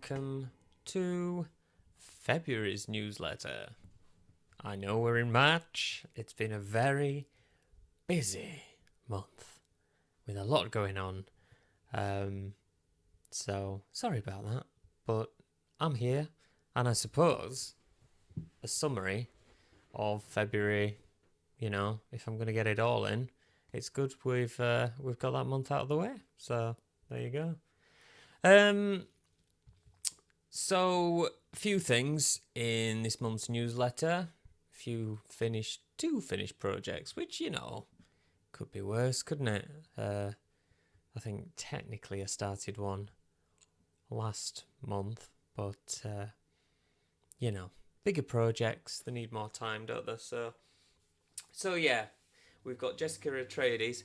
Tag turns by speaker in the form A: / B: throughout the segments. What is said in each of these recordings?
A: welcome to February's newsletter. I know we're in March. It's been a very busy month with a lot going on. So sorry about that, but I'm here, and I suppose a summary of February. If I'm going to get it all in, it's good we've got that month out of the way. So there you go. So a few things in this month's newsletter. Two finished projects, which could be worse, couldn't it? I think technically I started one last month, but bigger projects, they need more time, don't they? So yeah, we've got Jessica Atreides.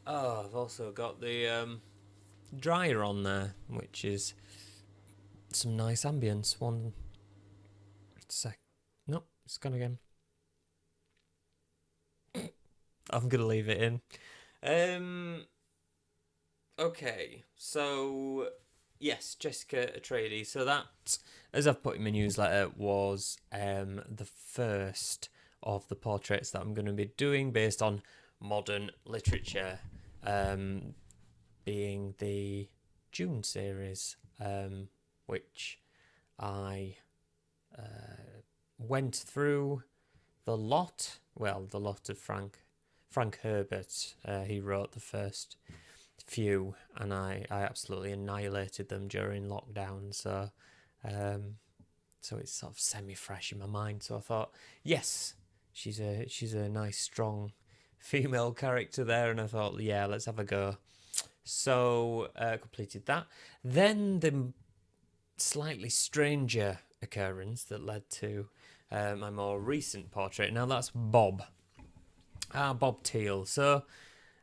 A: Oh, I've also got the dryer on there, which is some nice ambience. One sec. Nope, it's gone again. I'm gonna leave it in. Okay, so yes, Jessica Atreides. So that, as I've put in my newsletter, was the first of the portraits that I'm going to be doing based on modern literature, being the Dune series, which I went through the lot. Well, the lot of Frank Herbert. He wrote the first few, and I absolutely annihilated them during lockdown. So it's sort of semi-fresh in my mind. So I thought, yes, she's a nice, strong female character there, and I thought, yeah, let's have a go. So completed that. Then the slightly stranger occurrence that led to my more recent portrait. Now that's Bob. Bob Teal. So,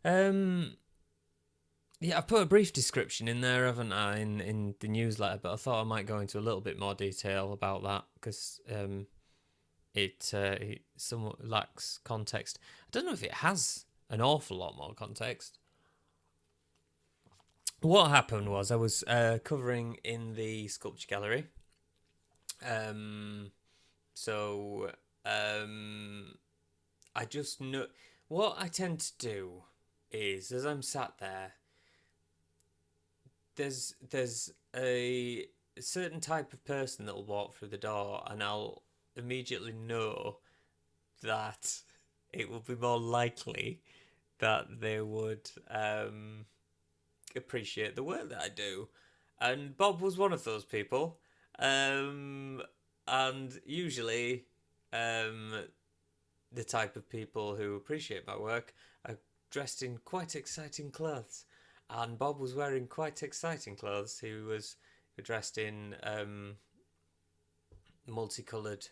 A: yeah, I've put a brief description in there, haven't I, in the newsletter, but I thought I might go into a little bit more detail about that because it somewhat lacks context. I don't know if it has an awful lot more context. What happened was I was covering in the sculpture gallery. I just know what I tend to do is, as I'm sat there, there's a certain type of person that will walk through the door, and I'll immediately know that it will be more likely that they would appreciate the work that I do. And Bob was one of those people. And usually, the type of people who appreciate my work are dressed in quite exciting clothes. And Bob was wearing quite exciting clothes. He was dressed in multicolored,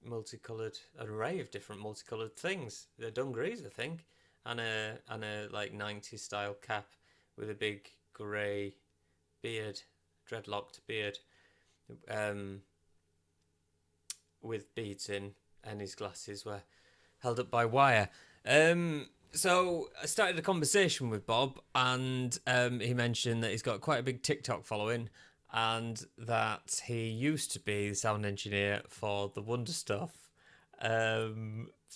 A: multicolored array of different multicolored things. They're dungarees, I think, and a like 90s style cap with a big grey beard, dreadlocked beard, with beads in, and his glasses were held up by wire. So I started a conversation with Bob, and he mentioned that he's got quite a big TikTok following, and that he used to be the sound engineer for the Wonder Stuff.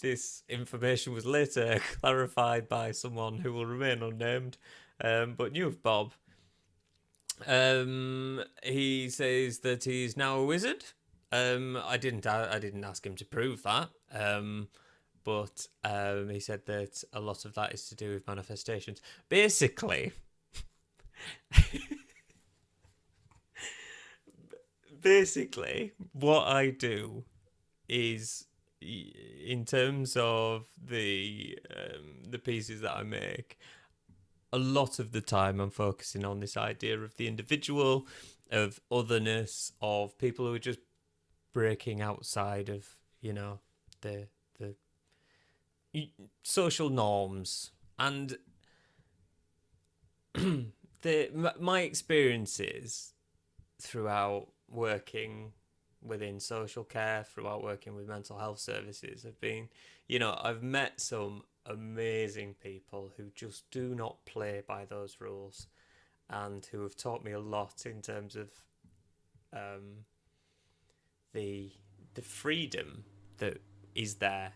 A: This information was later clarified by someone who will remain unnamed, but knew of Bob. He says that he's now a wizard. I didn't ask him to prove that. But he said that a lot of that is to do with manifestations. Basically, what I do is, in terms of the pieces that I make, a lot of the time I'm focusing on this idea of the individual, of otherness, of people who are just breaking outside of the social norms. And my experiences throughout working within social care, throughout working with mental health services, have been, I've met some amazing people who just do not play by those rules. and who have taught me a lot in terms of um, the freedom that is there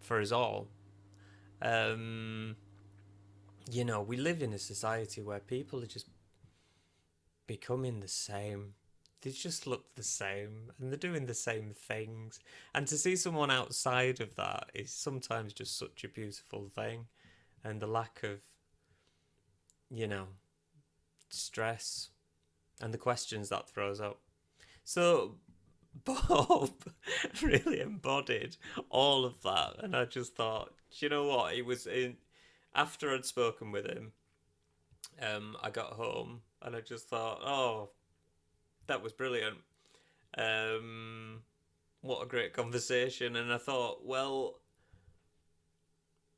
A: for us all. Um, we live in a society where people are just becoming the same. They just look the same and they're doing the same things. And to see someone outside of that is sometimes just such a beautiful thing. And the lack of, you know, stress and the questions that throws up. So Bob really embodied all of that. And I just thought, you know what? It was in after I'd spoken with him, I got home and I just thought, oh, that was brilliant. Um, what a great conversation. And I thought, well,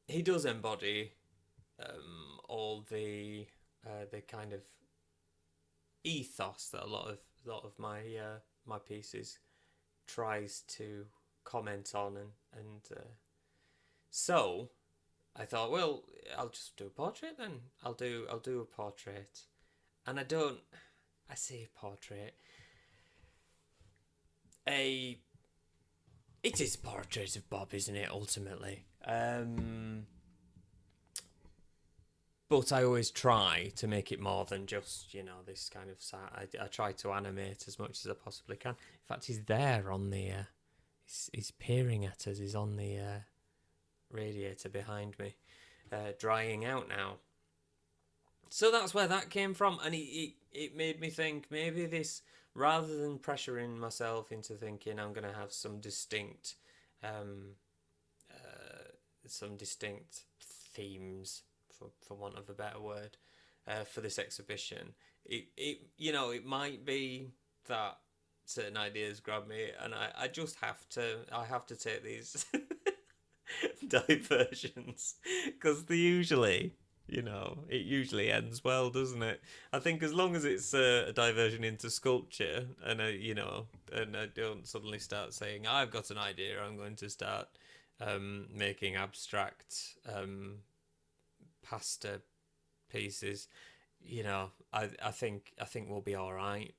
A: he does embody all the kind of ethos that a lot of my pieces tries to comment on, and so I thought, well, I'll just do a portrait then. I'll do a portrait, and I say portrait, a it is a portrait of Bob, isn't it? Ultimately, but I always try to make it more than just this kind of. I try to animate as much as I possibly can. In fact, he's there on the. He's peering at us. He's on the radiator behind me, drying out now. So that's where that came from, and it made me think maybe this, rather than pressuring myself into thinking I'm going to have um, some distinct themes, for want of a better word, for this exhibition. It might be that certain ideas grab me, and I just have to take these diversions because it usually ends well, doesn't it? I think as long as it's a diversion into sculpture, and I don't suddenly start saying I've got an idea, I'm going to start making abstract pasta pieces. I think we'll be all right,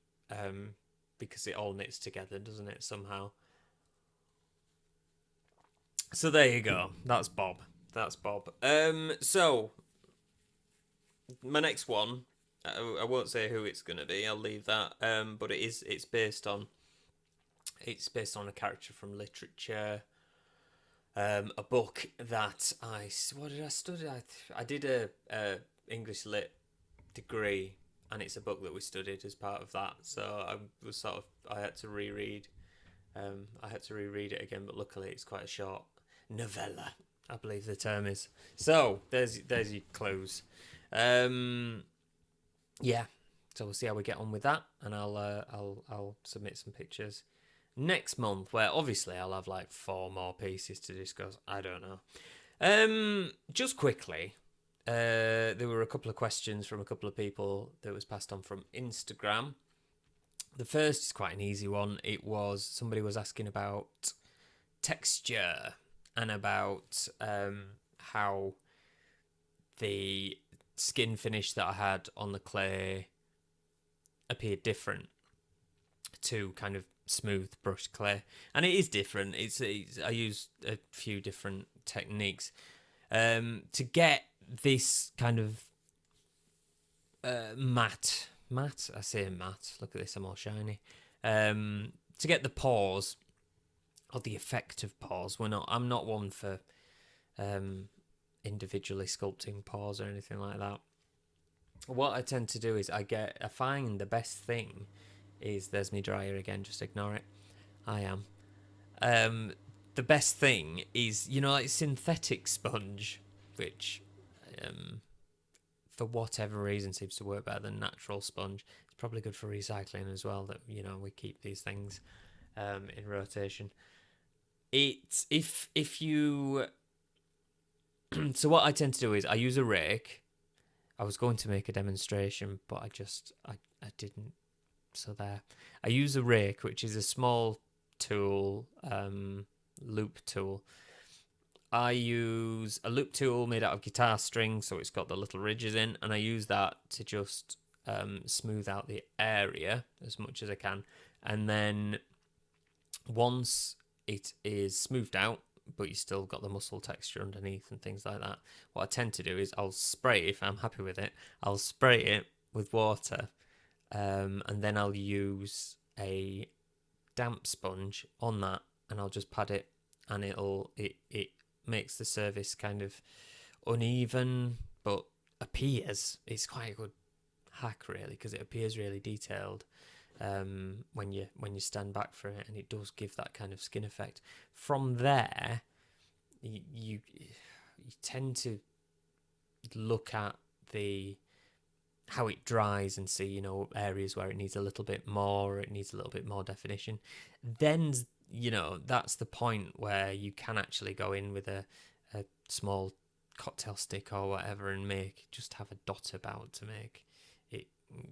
A: because it all knits together, doesn't it? Somehow. So there you go. That's Bob. That's Bob. So my next one, I won't say who it's gonna be. I'll leave that. But it's based on a character from literature. A book that what did I study? I did a English lit degree, and it's a book that we studied as part of that. So I had to reread. I had to reread it again, but luckily it's quite a short novella, I believe the term is. So there's your clues. Yeah. So we'll see how we get on with that, and I'll submit some pictures next month, where obviously I'll have like 4 more pieces to discuss. I don't know. Just quickly, there were a couple of questions from a couple of people that was passed on from Instagram. The first is quite an easy one. Somebody was asking about texture and about how the skin finish that I had on the clay appeared different to kind of smooth brushed clay, and it is different. I use a few different techniques to get this kind of matte. I say matte. Look at this, I'm all shiny. To get the pores or the effect of pores. I'm not one for individually sculpting pores or anything like that. What I tend to do is I find the best thing is, there's me dryer again, just ignore it. I am. The best thing is, like synthetic sponge, which for whatever reason seems to work better than natural sponge. It's probably good for recycling as well, that we keep these things in rotation. If you so what I tend to do is I use a rake. I was going to make a demonstration, but I didn't. So there. I use a rake, which is a small tool, loop tool. I use a loop tool made out of guitar string, so it's got the little ridges in, and I use that to just smooth out the area as much as I can. And then once it is smoothed out, but you still got the muscle texture underneath and things like that, what I tend to do is I'll spray it, if I'm happy with it, I'll spray it with water, and then I'll use a damp sponge on that, and I'll just pad it, and it makes the surface kind of uneven, but appears, it's quite a good hack really, because it appears really detailed when you stand back from it, and it does give that kind of skin effect. From there, you tend to look at how it dries and see, you know, areas where it needs a little bit more, or it needs a little bit more definition. Then, you know, that's the point where you can actually go in with a small cocktail stick or whatever and just have a dot about to make it,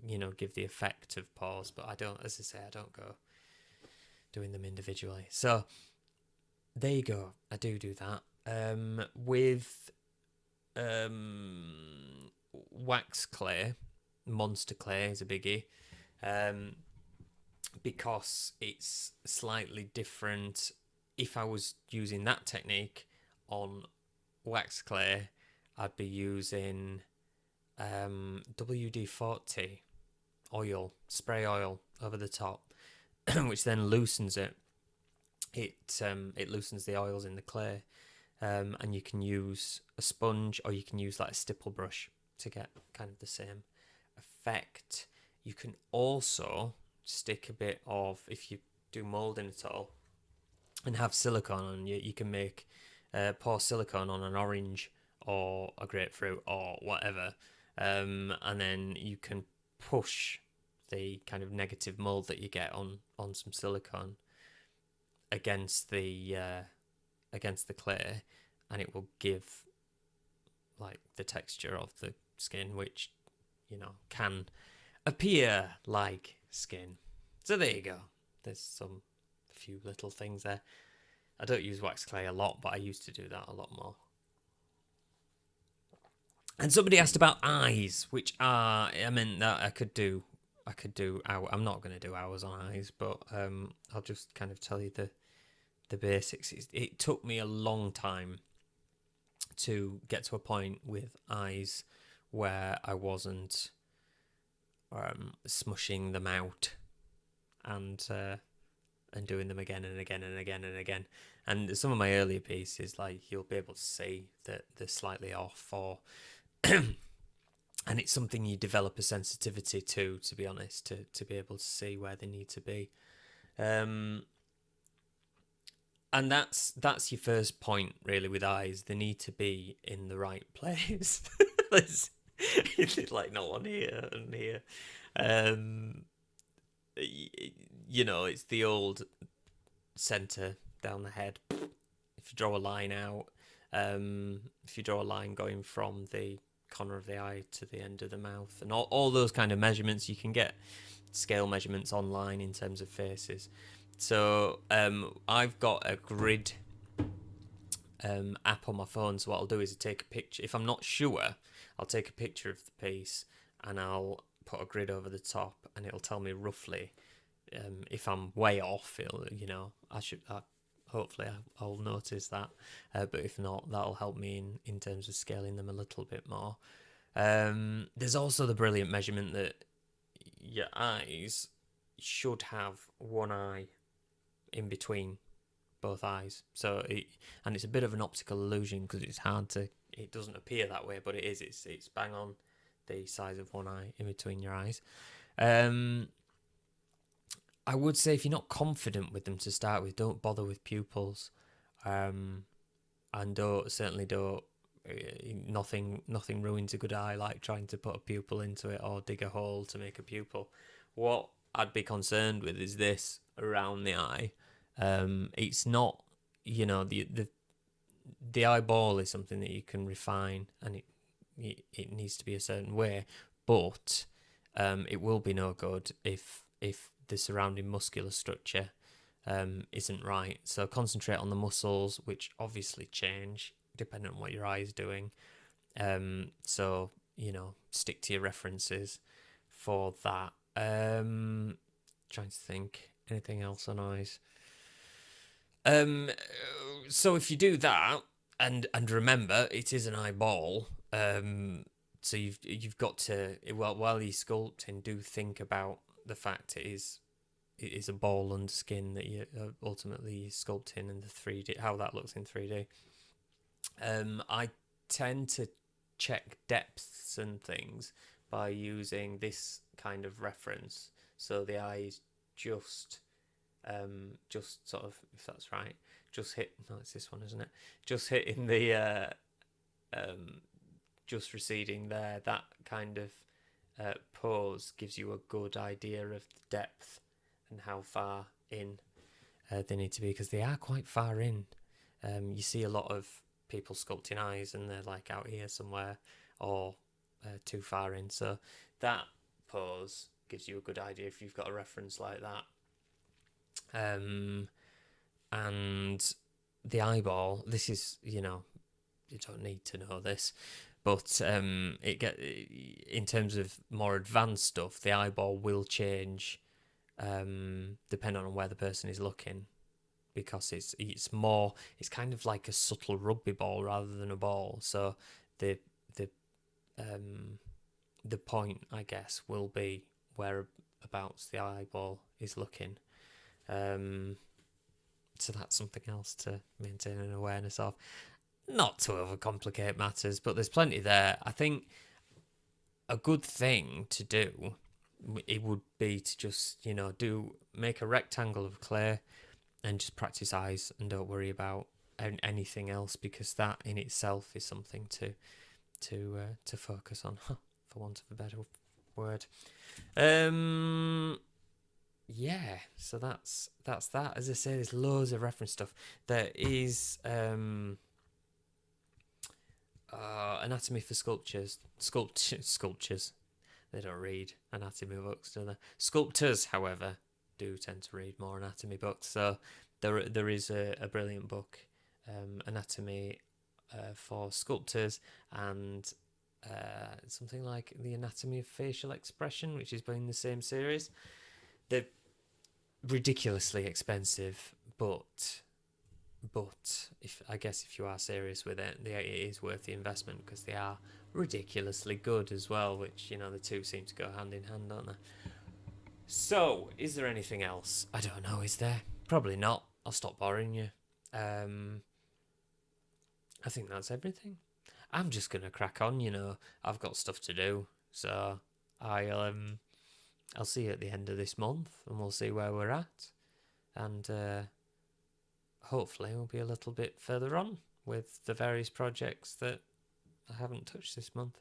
A: you know, give the effect of pores. But I don't, as I say, I don't go doing them individually. So there you go. I do that. With wax clay, monster clay is a biggie, because it's slightly different. If I was using that technique on wax clay, I'd be using WD-40 oil, spray oil over the top, which then loosens it. It loosens the oils in the clay, and you can use a sponge, or you can use like a stipple brush to get kind of the same effect. You can also stick a bit of, if you do moulding at all and have silicone on, you can make pour silicone on an orange or a grapefruit or whatever, and then you can push the kind of negative mold that you get on some silicone against the clay, and it will give like the texture of the skin, which, you know, can appear like skin. So there you go. There's a few little things there. I don't use wax clay a lot, but I used to do that a lot more. And somebody asked about eyes, which are, I mean, that I could do. I'm not going to do hours on eyes, but I'll just kind of tell you the basics. It took me a long time to get to a point with eyes where I wasn't smushing them out and doing them again and again and again and again. And some of my earlier pieces, like, you'll be able to see that they're slightly off, or and it's something you develop a sensitivity to be honest, to be able to see where they need to be. And that's your first point really with eyes. They need to be in the right place. It's like not on here and here. You know, it's the old center down the head. If you draw a line out, if you draw a line going from the corner of the eye to the end of the mouth, and all those kind of measurements, you can get scale measurements online in terms of faces. So I've got a grid app on my phone. So what I'll do is take a picture. If I'm not sure, I'll take a picture of the piece and I'll put a grid over the top, and it'll tell me roughly. If I'm way off, hopefully I'll notice that. But if not, that'll help me in terms of scaling them a little bit more. There's also the brilliant measurement that your eyes should have one eye in between both eyes. And it's a bit of an optical illusion because it doesn't appear that way, but it is. It's bang on the size of one eye in between your eyes. I would say if you're not confident with them to start with, don't bother with pupils, and nothing ruins a good eye like trying to put a pupil into it or dig a hole to make a pupil. What I'd be concerned with is this around the eye. It's not, the eyeball is something that you can refine, and it needs to be a certain way, but it will be no good if the surrounding muscular structure isn't right. So concentrate on the muscles, which obviously change depending on what your eye is doing. So, stick to your references for that. Trying to think anything else on eyes. So if you do that, and remember, it is an eyeball. So you've got to, while you're sculpting, do think about the fact it is a ball under skin that you ultimately sculpting, and the 3D, how that looks in 3D. I tend to check depths and things by using this kind of reference. So the eye is just sort of, if that's right, just hit. No, it's this one, isn't it? Just hitting the just receding there. That kind of pose gives you a good idea of the depth and how far in they need to be, because they are quite far in. You see a lot of people sculpting eyes and they're like out here somewhere, or too far in. So that pose gives you a good idea if you've got a reference like that. And the eyeball, this is, you don't need to know this, but in terms of more advanced stuff, the eyeball will change depending on where the person is looking, because it's kind of like a subtle rugby ball rather than a ball. So the point, I guess, will be whereabouts the eyeball is looking. So that's something else to maintain an awareness of. Not to overcomplicate matters, but there's plenty there. I think a good thing to do, it would be to just, make a rectangle of clay and just practice eyes, and don't worry about anything else, because that in itself is something to focus on, for want of a better word. Yeah, so that's that. As I say, there's loads of reference stuff. There is Anatomy for Sculptures. Sculptures. They don't read anatomy books, do they? Sculptors, however, do tend to read more anatomy books. So there is a brilliant book, Anatomy for Sculptors, and something like The Anatomy of Facial Expression, which is in the same series. They're ridiculously expensive, but if you are serious with it, it is worth the investment, because they are ridiculously good as well, which, the two seem to go hand in hand, don't they? So, is there anything else? I don't know, is there? Probably not. I'll stop boring you. I think that's everything. I'm just gonna crack on, I've got stuff to do, so I'll see you at the end of this month, and we'll see where we're at, and hopefully we'll be a little bit further on with the various projects that I haven't touched this month.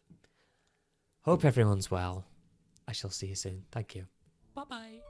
A: Hope everyone's well. I shall see you soon. Thank you. Bye-bye.